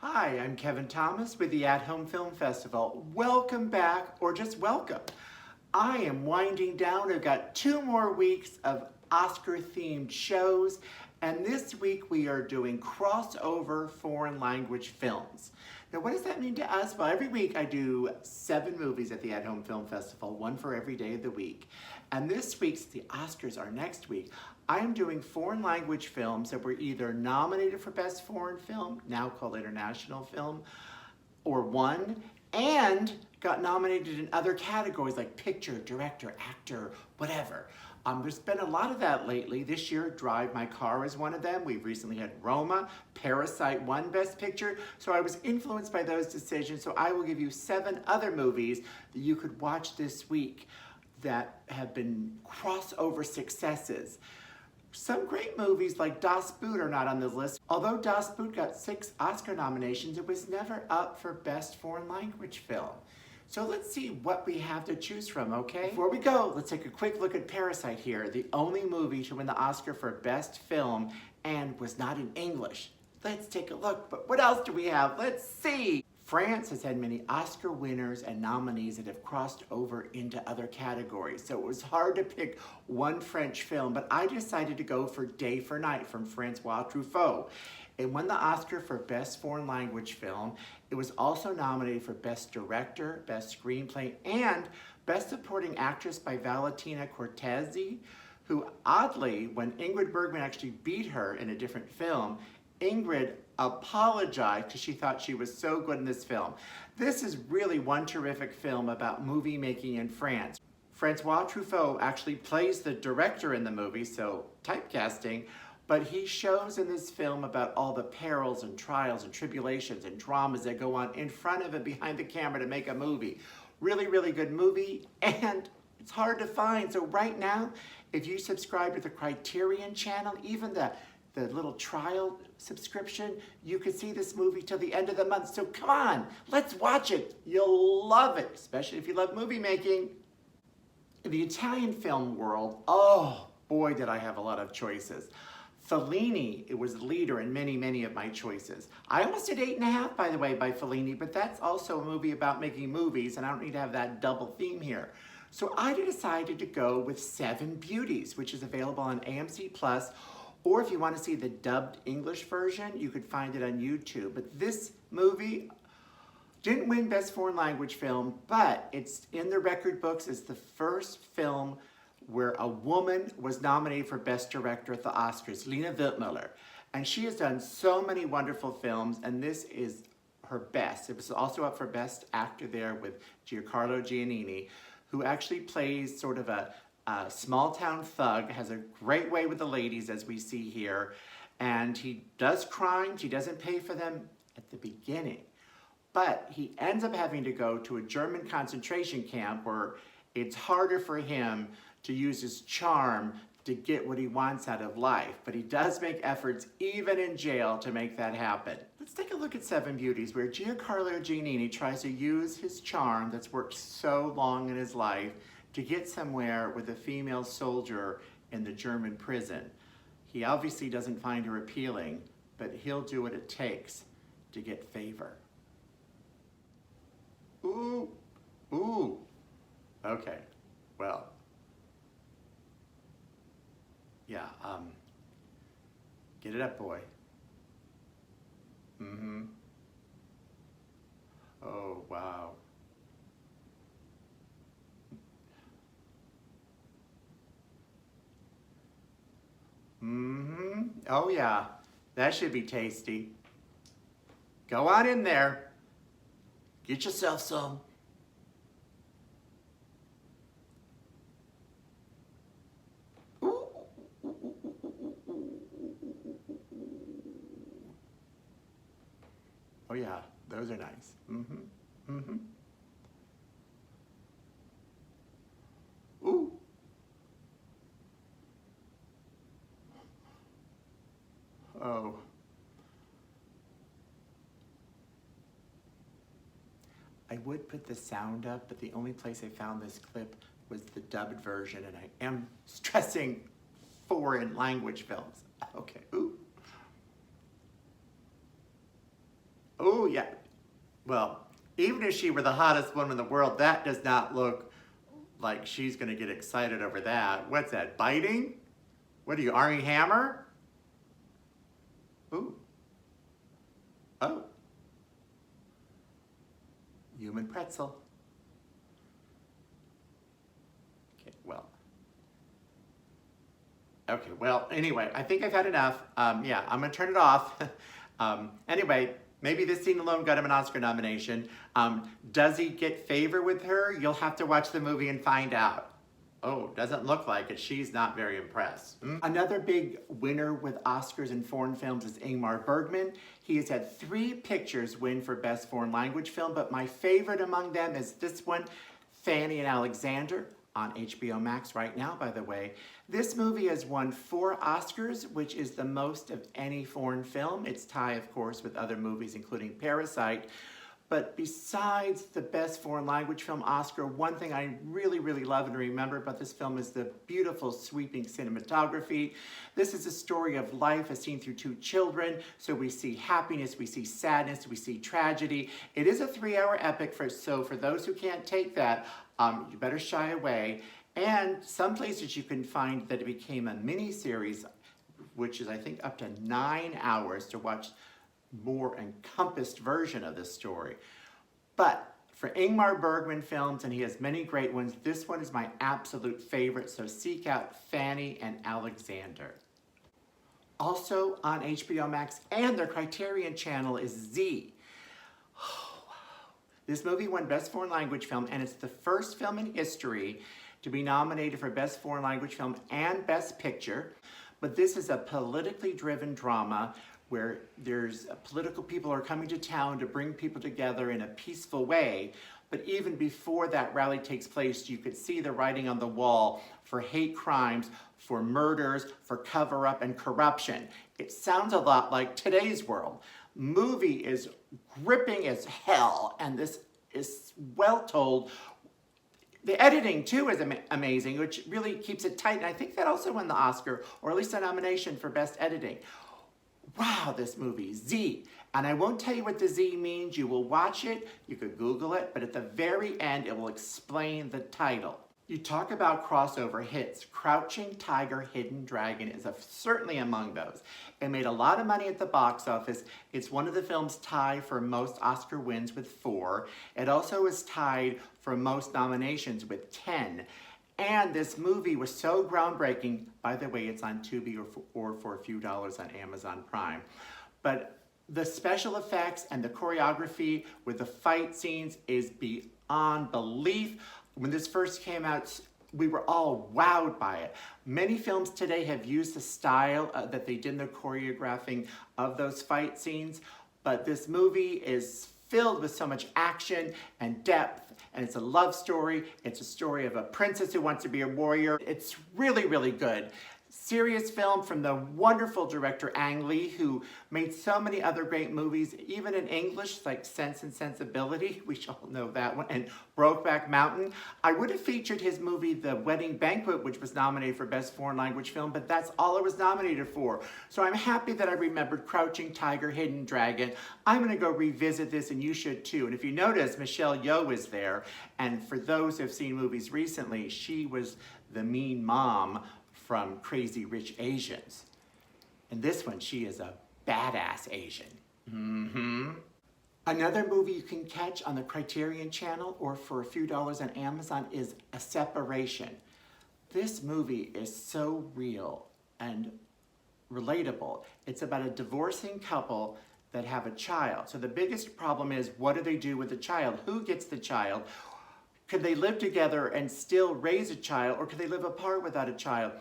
Hi, I'm Kevin Thomas with the At Home Film Festival. Welcome back, or just welcome. I am winding down. I've got 2 more weeks of Oscar-themed shows, and this week we are doing crossover foreign language films. Now, what does that mean to us? Well, every week I do 7 movies at the At Home Film Festival, 1 for every day of the week. And this week's, the Oscars are next week, I am doing foreign language films that were either nominated for Best Foreign Film, now called International Film, or won, and got nominated in other categories like picture, director, actor, whatever. There's been a lot of that lately. This year, Drive My Car is one of them. We've recently had Roma, Parasite won Best Picture. So I was influenced by those decisions. So I will give you 7 other movies that you could watch this week that have been crossover successes. Some great movies like Das Boot are not on this list. Although Das Boot got 6 Oscar nominations, it was never up for Best Foreign Language Film. So let's see what we have to choose from, okay? Before we go, let's take a quick look at Parasite here, the only movie to win the Oscar for Best Film and was not in English. Let's take a look, but what else do we have? Let's see! France has had many Oscar winners and nominees that have crossed over into other categories, so it was hard to pick one French film, but I decided to go for Day for Night from Francois Truffaut. It won the Oscar for Best Foreign Language Film. It was also nominated for Best Director, Best Screenplay, and Best Supporting Actress by Valentina Cortese, who oddly, when Ingrid Bergman actually beat her in a different film, Ingrid apologized because she thought she was so good in this film. This is really one terrific film about movie making in France. Francois Truffaut actually plays the director in the movie, so typecasting, but he shows in this film about all the perils and trials and tribulations and dramas that go on in front of and behind the camera to make a movie. Really, really good movie, and it's hard to find. So right now, if you subscribe to the Criterion channel, even the little trial subscription, you can see this movie till the end of the month. So come on, let's watch it. You'll love it, especially if you love movie making. In the Italian film world, oh boy, did I have a lot of choices. Fellini, it was the leader in many, many of my choices. I almost did 8.5, by the way, by Fellini, but that's also a movie about making movies, and I don't need to have that double theme here. So I decided to go with 7 Beauties, which is available on AMC+, or if you want to see the dubbed English version, you could find it on YouTube. But this movie didn't win Best Foreign Language Film, but it's in the record books as the first film where a woman was nominated for Best Director at the Oscars, Lina Wertmüller. And she has done so many wonderful films, and this is her best. It was also up for Best Actor there with Giancarlo Giannini, who actually plays sort of a small-town thug, has a great way with the ladies, as we see here, and he does crimes. He doesn't pay for them at the beginning, but he ends up having to go to a German concentration camp where it's harder for him to use his charm to get what he wants out of life, but he does make efforts even in jail to make that happen. Let's take a look at 7 Beauties, where Giancarlo Giannini tries to use his charm that's worked so long in his life to get somewhere with a female soldier in the German prison. He obviously doesn't find her appealing, but he'll do what it takes to get favor. Ooh, ooh. Okay, well, yeah, get it up, boy. Mm-hmm. Oh, wow. Mm-hmm. Oh, yeah. That should be tasty. Go on in there. Get yourself some. Ooh. Oh, yeah. Those are nice. Mm-hmm. Mm-hmm. Ooh. Oh. I would put the sound up, but the only place I found this clip was the dubbed version, and I am stressing foreign language films. Okay, ooh. Oh, yeah. Well, even if she were the hottest woman in the world, that does not look like she's going to get excited over that. What's that, biting? What are you, Armie Hammer? Ooh. Oh. Human pretzel. Okay, well, anyway, I think I've had enough. Yeah, I'm gonna turn it off. Anyway, maybe this scene alone got him an Oscar nomination. Does he get favor with her? You'll have to watch the movie and find out. Oh, doesn't look like it. She's not very impressed. Another big winner with Oscars in foreign films is Ingmar Bergman. He has had 3 pictures win for Best Foreign Language Film, but my favorite among them is this one, Fanny and Alexander, on HBO Max right now, by the way. This movie has won 4 Oscars, which is the most of any foreign film. It's tied, of course, with other movies, including Parasite. But besides the Best Foreign Language Film Oscar, one thing I really, really love and remember about this film is the beautiful, sweeping cinematography. This is a story of life as seen through 2 children. So we see happiness, we see sadness, we see tragedy. It is a 3-hour epic, so for those who can't take that, you better shy away. And some places you can find that it became a mini-series, which is, I think, up to 9 hours to watch more encompassed version of this story. But for Ingmar Bergman films, and he has many great ones, this one is my absolute favorite, so seek out Fanny and Alexander. Also on HBO Max and their Criterion channel is Z. Oh, wow. This movie won Best Foreign Language Film, and it's the first film in history to be nominated for Best Foreign Language Film and Best Picture. But this is a politically driven drama where there's political people are coming to town to bring people together in a peaceful way. But even before that rally takes place, you could see the writing on the wall for hate crimes, for murders, for cover-up and corruption. It sounds a lot like today's world. Movie is gripping as hell, and this is well told. The editing, too, is amazing, which really keeps it tight. And I think that also won the Oscar, or at least a nomination for Best Editing. Wow, this movie, Z. And I won't tell you what the Z means. You will watch it, you could Google it, but at the very end, it will explain the title. You talk about crossover hits. Crouching Tiger, Hidden Dragon is certainly among those. It made a lot of money at the box office. It's one of the films tied for most Oscar wins with 4. It also is tied for most nominations with 10. And this movie was so groundbreaking. By the way, it's on Tubi or for a few dollars on Amazon Prime. But the special effects and the choreography with the fight scenes is beyond belief. When this first came out, we were all wowed by it. Many films today have used the style that they did in the choreographing of those fight scenes, but this movie is filled with so much action and depth, and it's a love story. It's a story of a princess who wants to be a warrior. It's really, really good. Serious film from the wonderful director Ang Lee, who made so many other great movies, even in English, like Sense and Sensibility, we all know that one, and Brokeback Mountain. I would have featured his movie, The Wedding Banquet, which was nominated for Best Foreign Language Film, but that's all it was nominated for. So I'm happy that I remembered Crouching Tiger, Hidden Dragon. I'm gonna go revisit this, and you should too. And if you notice, Michelle Yeoh is there, and for those who have seen movies recently, she was the mean mom from Crazy Rich Asians. In this one, she is a badass Asian. Another movie you can catch on the Criterion channel or for a few dollars on Amazon is A Separation. This movie is so real and relatable. It's about a divorcing couple that have a child. So the biggest problem is, what do they do with the child? Who gets the child? Could they live together and still raise a child, or could they live apart without a child?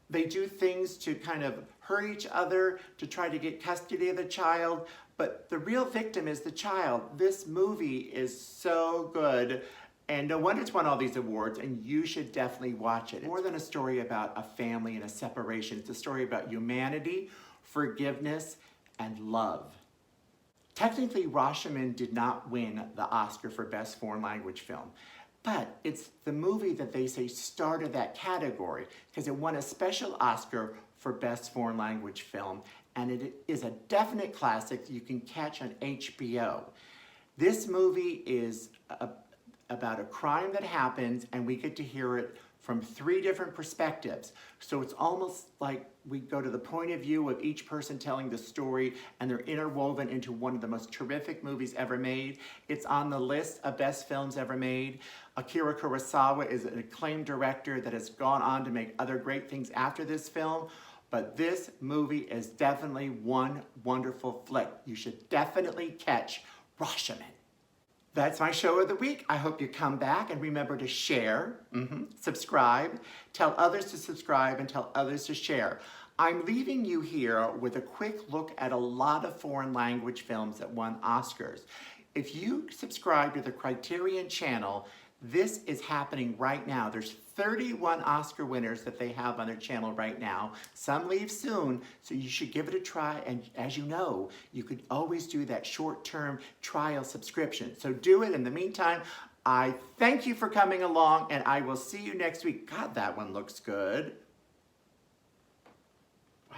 They do things to kind of hurt each other to try to get custody of the child, but the real victim is the child. This movie is so good, and no wonder it's won all these awards, and you should definitely watch it. It's more than a story about a family and a separation. It's a story about humanity, forgiveness, and love. Technically, Roshaman did not win the Oscar for Best Foreign Language Film, but it's the movie that they say started that category because it won a special Oscar for Best Foreign Language Film, and it is a definite classic you can catch on HBO. This movie is about a crime that happens, and we get to hear it from 3 different perspectives. So it's almost like we go to the point of view of each person telling the story, and they're interwoven into one of the most terrific movies ever made. It's on the list of best films ever made. Akira Kurosawa is an acclaimed director that has gone on to make other great things after this film, but this movie is definitely one wonderful flick. You should definitely catch Roshaman. That's my show of the week. I hope you come back, and remember to share, subscribe, tell others to subscribe, and tell others to share. I'm leaving you here with a quick look at a lot of foreign language films that won Oscars. If you subscribe to the Criterion channel, this is happening right now. There's 31 Oscar winners that they have on their channel right now. Some leave soon, so you should give it a try. And as you know, you could always do that short-term trial subscription. So do it. In the meantime, I thank you for coming along, and I will see you next week. God, that one looks good. Wow.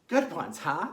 Good ones, huh?